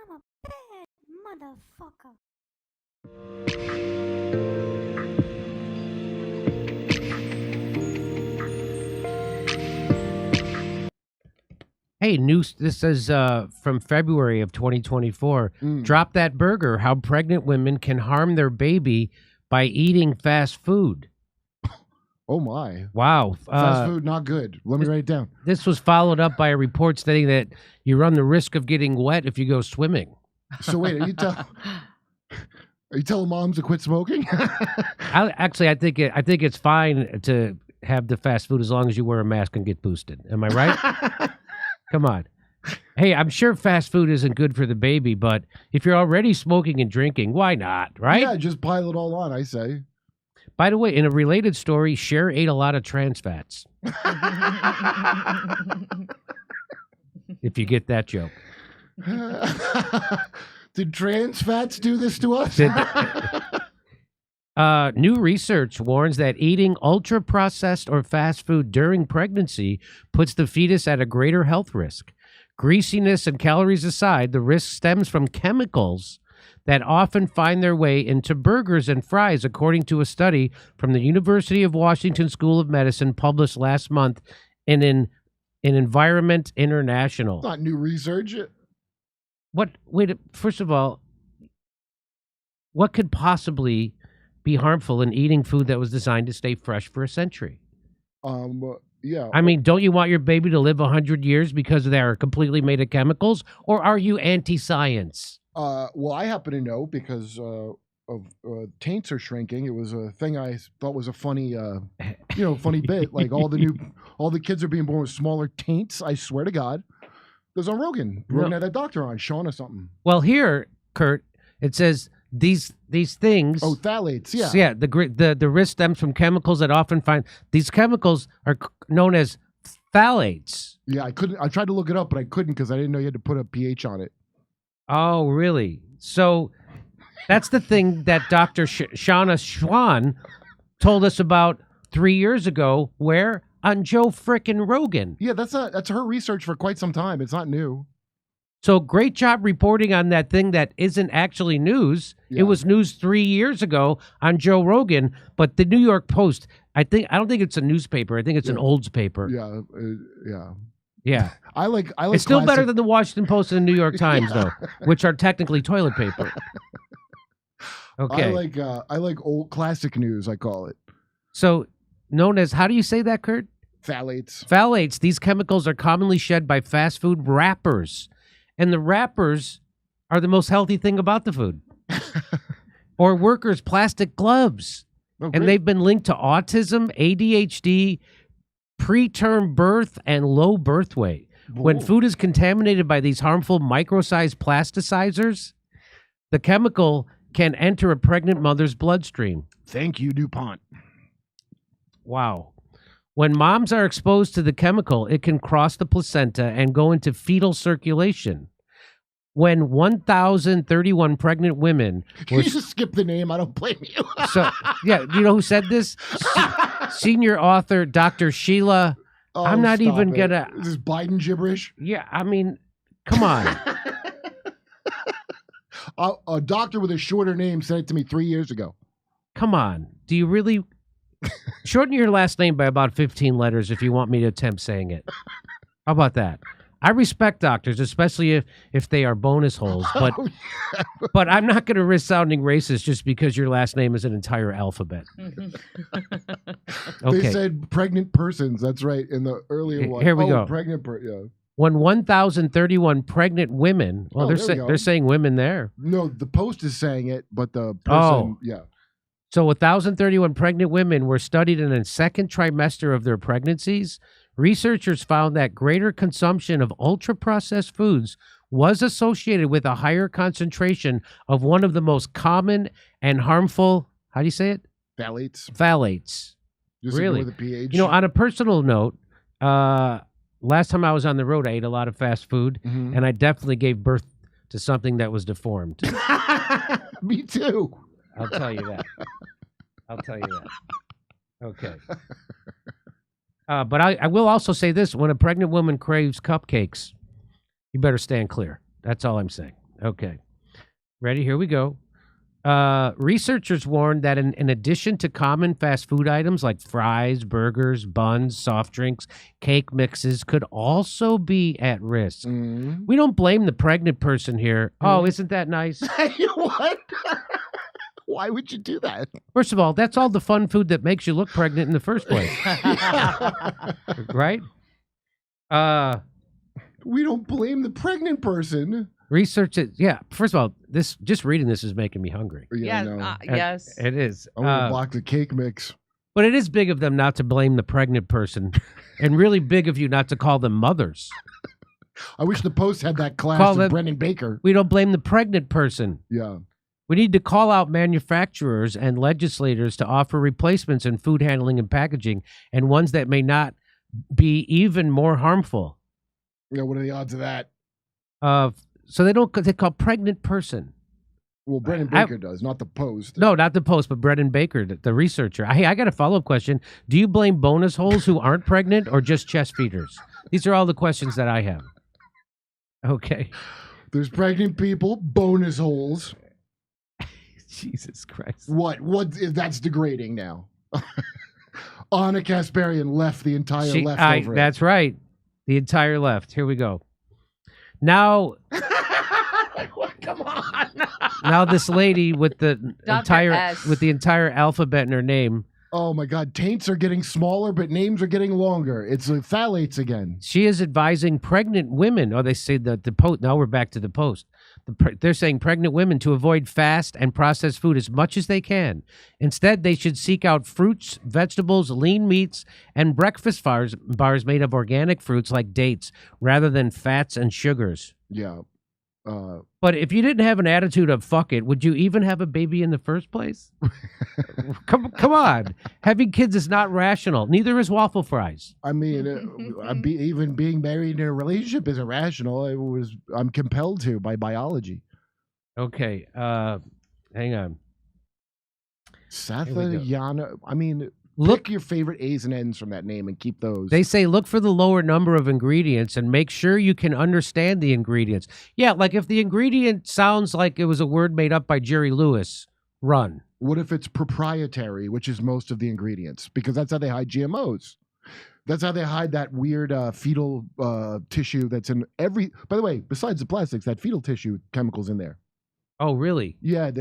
I'm a bad motherfucker. Hey, news. This is from February of 2024. Drop that burger. How pregnant women can harm their baby by eating fast food. Oh my! Wow, Fast food not good. Let me write it down. This was followed up by a report stating that you run the risk of getting wet if you go swimming. So wait, are you telling moms to quit smoking? I think it's fine to have the fast food as long as you wear a mask and get boosted. Am I right? Come on. Hey, I'm sure fast food isn't good for the baby, but if you're already smoking and drinking, why not, right? Yeah, just pile it all on, I say. By the way, in a related story, Cher ate a lot of trans fats. If you get that joke. Did trans fats do this to us? New research warns that eating ultra-processed or fast food during pregnancy puts the fetus at a greater health risk. Greasiness and calories aside, the risk stems from chemicals that often find their way into burgers and fries, according to a study from the University of Washington School of Medicine published last month in Environment International. Not new research. First of all, what could possibly be harmful in eating food that was designed to stay fresh for a century? Yeah. I mean, don't you want your baby to live 100 years because they are completely made of chemicals, or are you anti-science? Well, I happen to know because of taints are shrinking. It was a thing I thought was a funny, funny bit. Like all the kids are being born with smaller taints. I swear to God. There's on Rogan. Rogan had a doctor on, Sean or something. Well, here, Kurt, it says these things. Oh, phthalates. Yeah. Yeah. The risk stems from chemicals that often find these chemicals are known as phthalates. Yeah, I couldn't. I tried to look it up, but I couldn't because I didn't know you had to put a pH on it. Oh, really? So that's the thing that Dr. Shauna Schwan told us about 3 years ago, where on Joe frickin' Rogan. Yeah, that's her research for quite some time. It's not new. So great job reporting on that thing that isn't actually news. Yeah. It was news 3 years ago on Joe Rogan, but the New York Post, I don't think it's a newspaper. I think it's an Olds paper. Yeah, Yeah. I like. It's still better than the Washington Post and the New York Times, though, which are technically toilet paper. Okay. I like old classic news. I call it. So, known as, how do you say that, Kurt? Phthalates. Phthalates. These chemicals are commonly shed by fast food wrappers, and the wrappers are the most healthy thing about the food. Or workers' plastic gloves, and they've been linked to autism, ADHD, preterm birth, and low birth weight. Whoa. When food is contaminated by these harmful micro-sized plasticizers, the chemical can enter a pregnant mother's bloodstream. Thank you, DuPont. Wow. When moms are exposed to the chemical, it can cross the placenta and go into fetal circulation. When 1,031 pregnant women... Can you just skip the name? I don't blame you. So, yeah, you know who said this? Senior author Dr. Sheila. Oh, I'm not even it. gonna. Is this Biden gibberish? Yeah, I mean, come on. A doctor with a shorter name said it to me 3 years ago. Come on. Do you really shorten your last name by about 15 letters if you want me to attempt saying it? How about that? I respect doctors, especially if they are bonus holes, but but I'm not going to risk sounding racist just because your last name is an entire alphabet. Okay. They said pregnant persons. That's right. In the earlier one. Here we go. Pregnant. Yeah. When 1,031 pregnant women, well, they're saying women there. No, the Post is saying it, but the person, yeah. So 1,031 pregnant women were studied in the second trimester of their pregnancies. Researchers found that greater consumption of ultra-processed foods was associated with a higher concentration of one of the most common and harmful, how do you say it? Phthalates. Phthalates. Just really? The pH. You know, on a personal note, last time I was on the road, I ate a lot of fast food, and I definitely gave birth to something that was deformed. Me too. I'll tell you that. Okay. But I will also say this. When a pregnant woman craves cupcakes, you better stand clear. That's all I'm saying. Okay. Ready? Here we go. Researchers warned that in addition to common fast food items like fries, burgers, buns, soft drinks, cake mixes could also be at risk. We don't blame the pregnant person here. Oh, isn't that nice? What? Why would you do that? First of all, that's all the fun food that makes you look pregnant in the first place. Right? We don't blame the pregnant person. Research it. Yeah. First of all, this just reading this is making me hungry. Yeah, I know. Yes. It is. I want a box of cake mix. But it is big of them not to blame the pregnant person, and really big of you not to call them mothers. I wish the Post had that class Call of them- Brendan Baker. We don't blame the pregnant person. Yeah. We need to call out manufacturers and legislators to offer replacements in food handling and packaging, and ones that may not be even more harmful. Yeah, what are the odds of that? So they call pregnant person. Well, Brendan Baker does, not the Post. No, not the Post, but Brendan Baker, the researcher. Hey, I got a follow-up question. Do you blame bonus holes who aren't pregnant or just chest feeders? These are all the questions that I have. Okay. There's pregnant people, bonus holes. Jesus Christ. What? That's degrading now. Anna Kasparian left the entire left over it. That's right. The entire left. Here we go. Now, come on. Now this lady with the S. entire alphabet in her name. Oh my God! Taints are getting smaller, but names are getting longer. It's phthalates again. She is advising pregnant women. Oh, they say that the Post. Now we're back to the Post. They're saying pregnant women to avoid fast and processed food as much as they can. Instead, they should seek out fruits, vegetables, lean meats, and breakfast bars made of organic fruits like dates, rather than fats and sugars. Yeah. But if you didn't have an attitude of fuck it, would you even have a baby in the first place? Come on. Having kids is not rational. Neither is waffle fries. I mean, even being married in a relationship is irrational. I'm compelled to by biology. Okay. Hang on. Sathayana. I mean, pick your favorite A's and N's from that name and keep those. They say look for the lower number of ingredients and make sure you can understand the ingredients. Yeah, like if the ingredient sounds like it was a word made up by Jerry Lewis, run. What if it's proprietary, which is most of the ingredients? Because that's how they hide GMOs. That's how they hide that weird fetal tissue that's in every... By the way, besides the plastics, that fetal tissue chemicals in there. Oh, really? Yeah,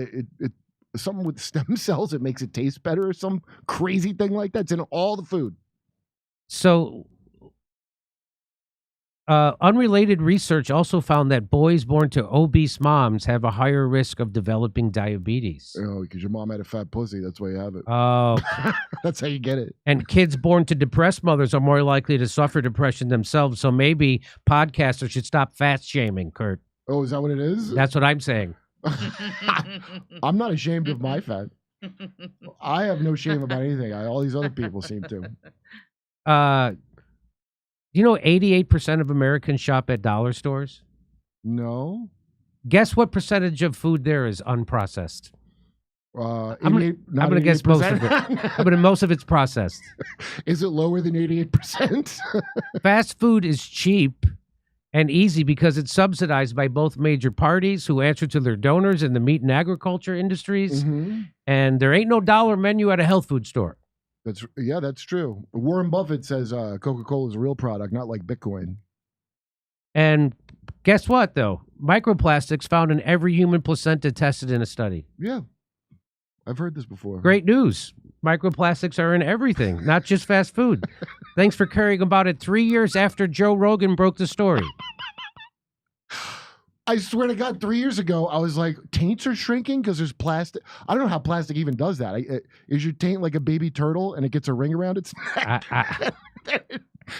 something with stem cells, it makes it taste better or some crazy thing like that. It's in all the food. So, unrelated research also found that boys born to obese moms have a higher risk of developing diabetes. Oh, because your mom had a fat pussy. That's why you have it. Oh. That's how you get it. And kids born to depressed mothers are more likely to suffer depression themselves. So maybe podcasters should stop fat shaming, Kurt. Oh, is that what it is? That's what I'm saying. I'm not ashamed of my fat. I have no shame about anything. All these other people seem to. You know 88% of Americans shop at dollar stores? No. Guess what percentage of food there is unprocessed? I'm going to guess most of it. But most of it's processed. Is it lower than 88%? Fast food is cheap and easy because it's subsidized by both major parties who answer to their donors in the meat and agriculture industries. Mm-hmm. And there ain't no dollar menu at a health food store. That's true. Warren Buffett says Coca-Cola is a real product, not like Bitcoin. And guess what, though? Microplastics found in every human placenta tested in a study. Yeah. I've heard this before. Great news. Microplastics are in everything, not just fast food. Thanks for caring about it 3 years after Joe Rogan broke the story. I swear to God, 3 years ago, I was like, taints are shrinking because there's plastic. I don't know how plastic even does that. Is your taint like a baby turtle and it gets a ring around its neck?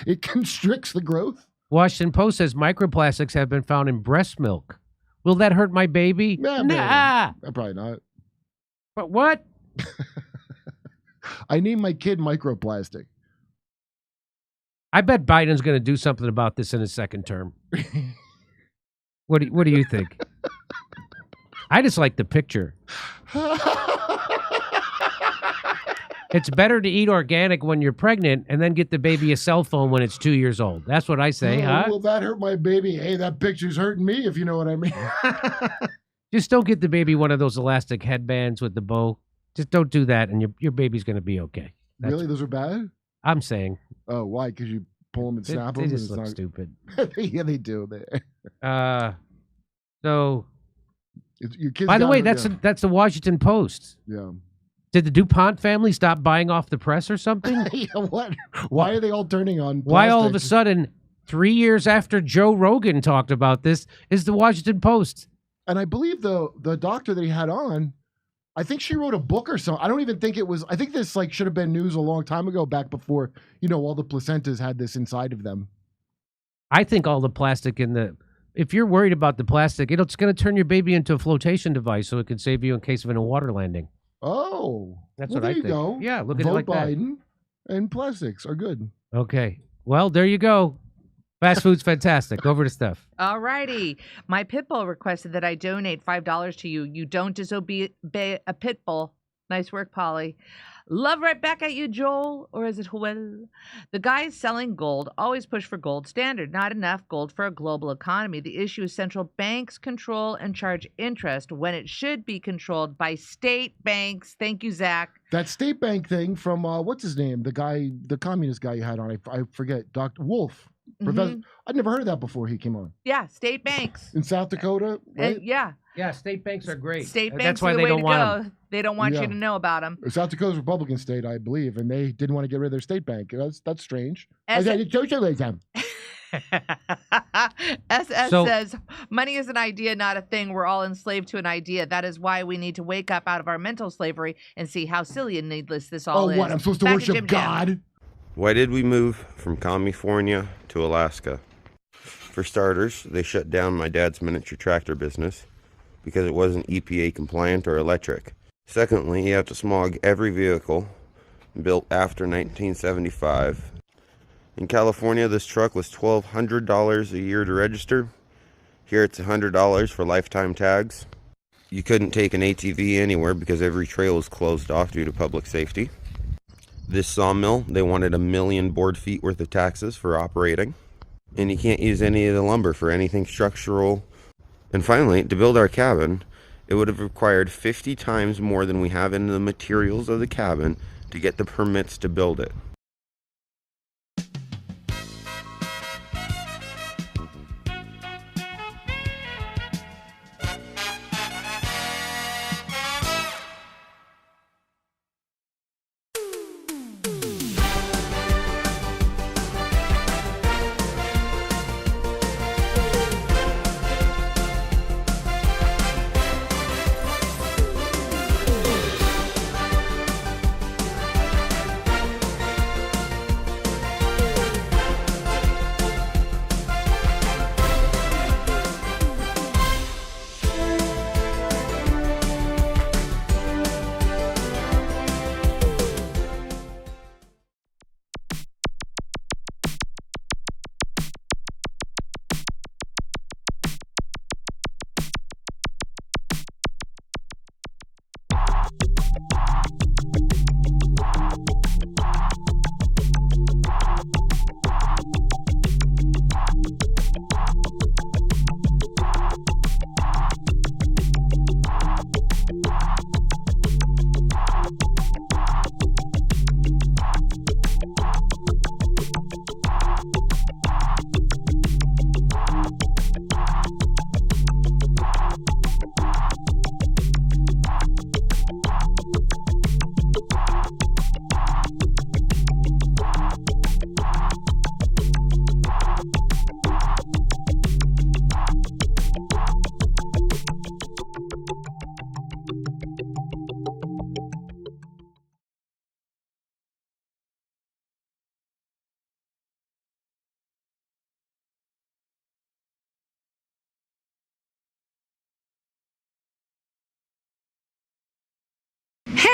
It constricts the growth? Washington Post says microplastics have been found in breast milk. Will that hurt my baby? Nah. Probably not. But what? I named my kid Microplastic. I bet Biden's going to do something about this in his second term. What do you think? I just like the picture. It's better to eat organic when you're pregnant and then get the baby a cell phone when it's 2 years old. That's what I say, huh? Well, that hurt my baby. Hey, that picture's hurting me, if you know what I mean. Just don't get the baby one of those elastic headbands with the bow. Just don't do that, and your baby's going to be okay. Really? Those are bad? I'm saying. Oh, why? Because you pull them and snap them? They just look stupid. Yeah, they do. So, your kids by the way, that's the Washington Post. Yeah. Did the DuPont family stop buying off the press or something? Yeah, what? Why are they all turning on plastic? Why all of a sudden, 3 years after Joe Rogan talked about this, is the Washington Post? And I believe the doctor that he had on, I think she wrote a book or something. I don't even think it was. I think this should have been news a long time ago, back before all the placentas had this inside of them. I think all the plastic if you're worried about the plastic, it's going to turn your baby into a flotation device, so it can save you in case of a water landing. Oh, that's what I think. There you go. Yeah, look at it like Biden that. And plastics are good. Okay, well there you go. Fast food's fantastic. Over to Steph. All righty. My pit bull requested that I donate $5 to you. You don't disobey a pit bull. Nice work, Polly. Love right back at you, Joel. Or is it Joel? The guys selling gold always push for gold standard. Not enough gold for a global economy. The issue is central banks control and charge interest when it should be controlled by state banks. Thank you, Zach. That state bank thing from, what's his name? The communist guy you had on. I forget. Dr. Wolf. Professor, I'd never heard of that before he came on. Yeah, state banks. In South Dakota, right? Yeah. Yeah, state banks are great. State banks That's why are the they way don't to want go. them. They don't want you to know about them. South Dakota's a Republican state, I believe, and they didn't want to get rid of their state bank. That's strange. It's socialism. SS says, money is an idea, not a thing. We're all enslaved to an idea. That is why we need to wake up out of our mental slavery and see how silly and needless this all is. Oh, what? I'm supposed to worship God? Why did we move from California to Alaska? For starters, they shut down my dad's miniature tractor business because it wasn't EPA compliant or electric. Secondly, you have to smog every vehicle built after 1975. In California, this truck was $1,200 a year to register. Here it's $100 for lifetime tags. You couldn't take an ATV anywhere because every trail was closed off due to public safety. This sawmill, they wanted 1 million board feet worth of taxes for operating. And you can't use any of the lumber for anything structural. And finally, to build our cabin, it would have required 50 times more than we have in the materials of the cabin to get the permits to build it.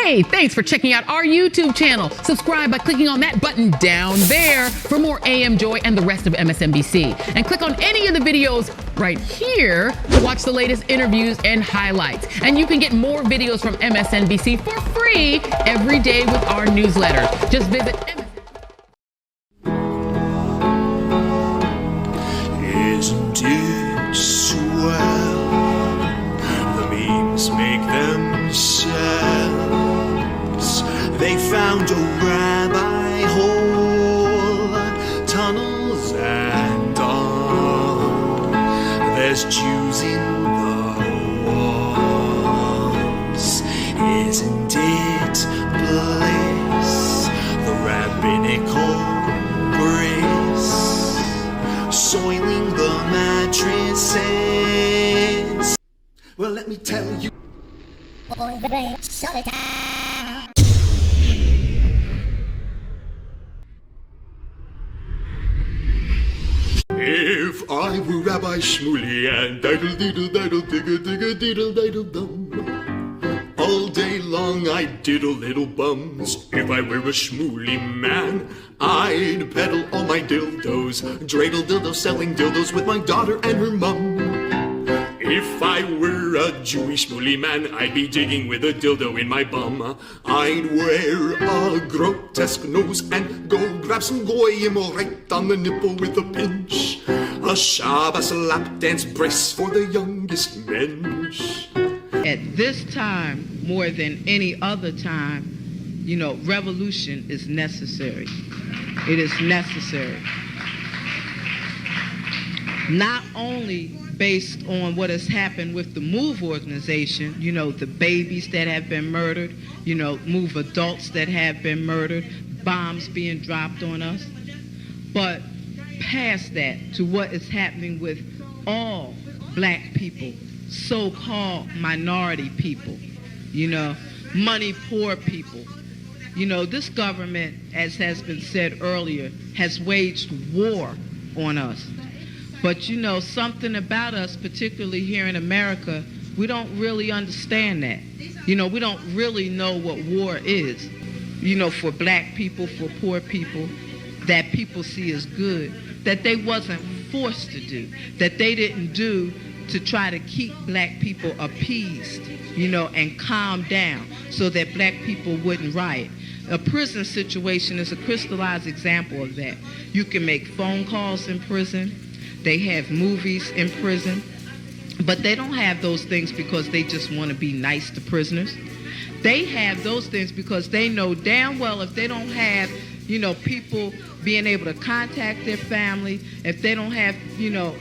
Hey, thanks for checking out our YouTube channel. Subscribe by clicking on that button down there for more AM Joy and the rest of MSNBC. And click on any of the videos right here to watch the latest interviews and highlights. And you can get more videos from MSNBC for free every day with our newsletter. Just visit Isn't it swell? The memes make themselves. They found a rabbi hole, tunnels and all. There's Jews in the walls. Isn't it bliss? The rabbinical grace soiling the mattresses. Well, let me tell you. If I were Rabbi Shmuley and diddle diddle diddle digga digga diddle diddle dum, all day long I'd diddle little bums. If I were a Shmuley man, I'd peddle all my dildos, dreidel dildos, selling dildos with my daughter and her mum. If I were a Jewish Shmuley man, I'd be digging with a dildo in my bum. I'd wear a grotesque nose and go grab some goyim right on the nipple with a pinch. A Shabbos lap dance brace for the youngest mensch. At this time, more than any other time, you know, revolution is necessary. It is necessary. Not only based on what has happened with the MOVE organization, you know, the babies that have been murdered, you know, MOVE adults that have been murdered, bombs being dropped on us, but past that to what is happening with all black people, so-called minority people, you know, money poor people. You know, this government, as has been said earlier, has waged war on us. But you know, something about us, particularly here in America, we don't really understand that. You know, we don't really know what war is. You know, for black people, for poor people, that people see as good, that they wasn't forced to do, that they didn't do to try to keep black people appeased, you know, and calm down so that black people wouldn't riot. A prison situation is a crystallized example of that. You can make phone calls in prison. They have movies in prison, but they don't have those things because they just want to be nice to prisoners. They have those things because they know damn well if they don't have, you know, people being able to contact their family, if they don't have, you know,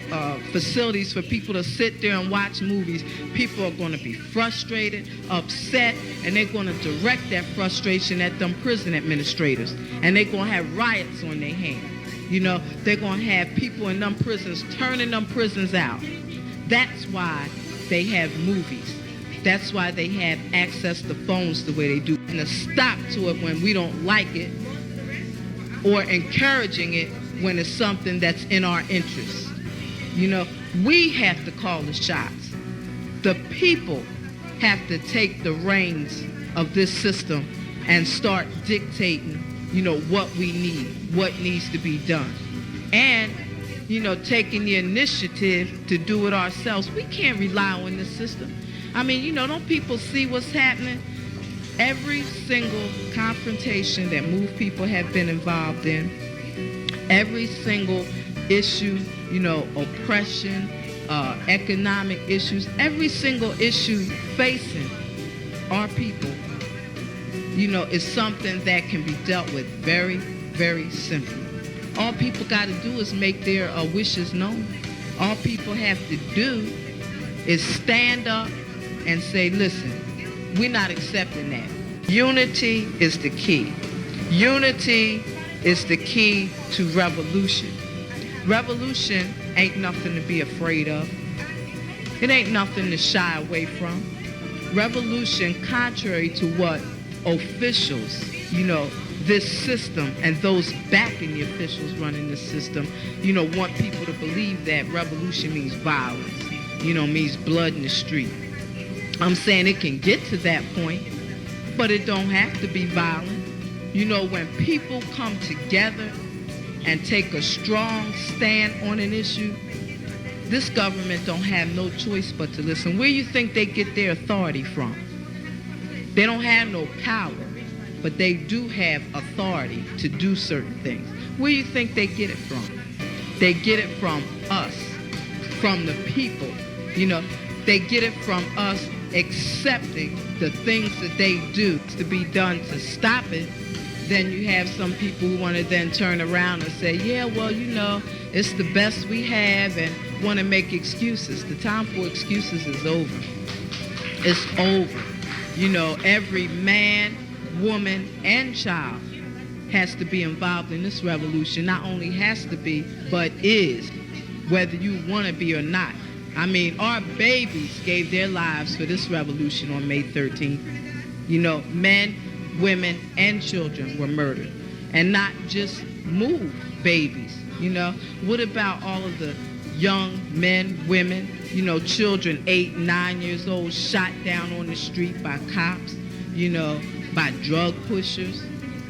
facilities for people to sit there and watch movies, people are going to be frustrated, upset, and they're going to direct that frustration at them prison administrators, and they're going to have riots on their hands. You know, they're going to have people in them prisons turning them prisons out. That's why they have movies. That's why they have access to phones the way they do. And a stop to it when we don't like it, or encouraging it when it's something that's in our interest. You know, we have to call the shots. The people have to take the reins of this system and start dictating, you know, what we need, what needs to be done. And, you know, taking the initiative to do it ourselves. We can't rely on this system. I mean, you know, don't people see what's happening? Every single confrontation that MOVE people have been involved in, every single issue, you know, oppression, economic issues, every single issue facing our people, you know, is something that can be dealt with very, very simply. All people got to do is make their wishes known. All people have to do is stand up and say, listen, we're not accepting that. Unity is the key. Unity is the key to revolution. Revolution ain't nothing to be afraid of. It ain't nothing to shy away from. Revolution, contrary to what officials, you know, this system and those backing the officials running this system, you know, want people to believe that revolution means violence, you know, means blood in the street. I'm saying it can get to that point, but it don't have to be violent. You know, when people come together and take a strong stand on an issue, this government don't have no choice but to listen. Where you think they get their authority from? They don't have no power, but they do have authority to do certain things. Where you think they get it from? They get it from us, from the people. You know, they get it from us accepting the things that they do to be done to stop it. Then you have some people who want to then turn around and say, yeah, well, you know, it's the best we have, and want to make excuses. The time for excuses is over. It's over. You know, every man, woman, and child has to be involved in this revolution. Not only has to be, but is, whether you want to be or not. I mean, our babies gave their lives for this revolution on May 13th. You know, men, women, and children were murdered. And not just move babies, you know. What about all of the young men, women, you know, children 8, 9 years old shot down on the street by cops, you know, by drug pushers?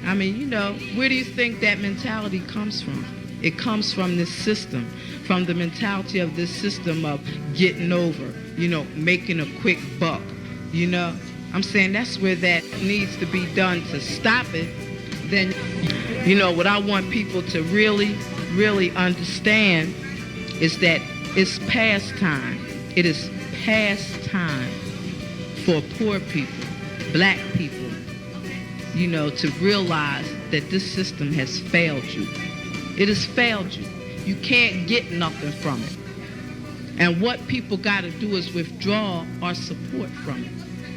I mean, you know, where do you think that mentality comes from? It comes from this system, from the mentality of this system of getting over, you know, making a quick buck, you know. I'm saying that's where that needs to be done to stop it. Then, you know, what I want people to really, really understand is that it's past time. It is past time for poor people, black people, you know, to realize that this system has failed you. It has failed you. You can't get nothing from it. And what people got to do is withdraw our support from it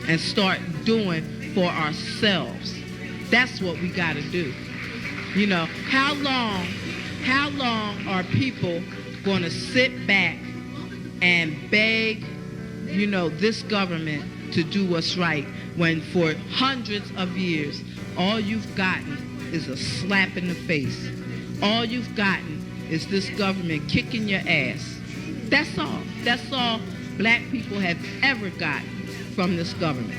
and start doing for ourselves. That's what we got to do. You know, how long are people going to sit back and beg, you know, this government to do what's right when for hundreds of years all you've gotten is a slap in the face? All you've gotten is this government kicking your ass. That's all. That's all black people have ever gotten from this government.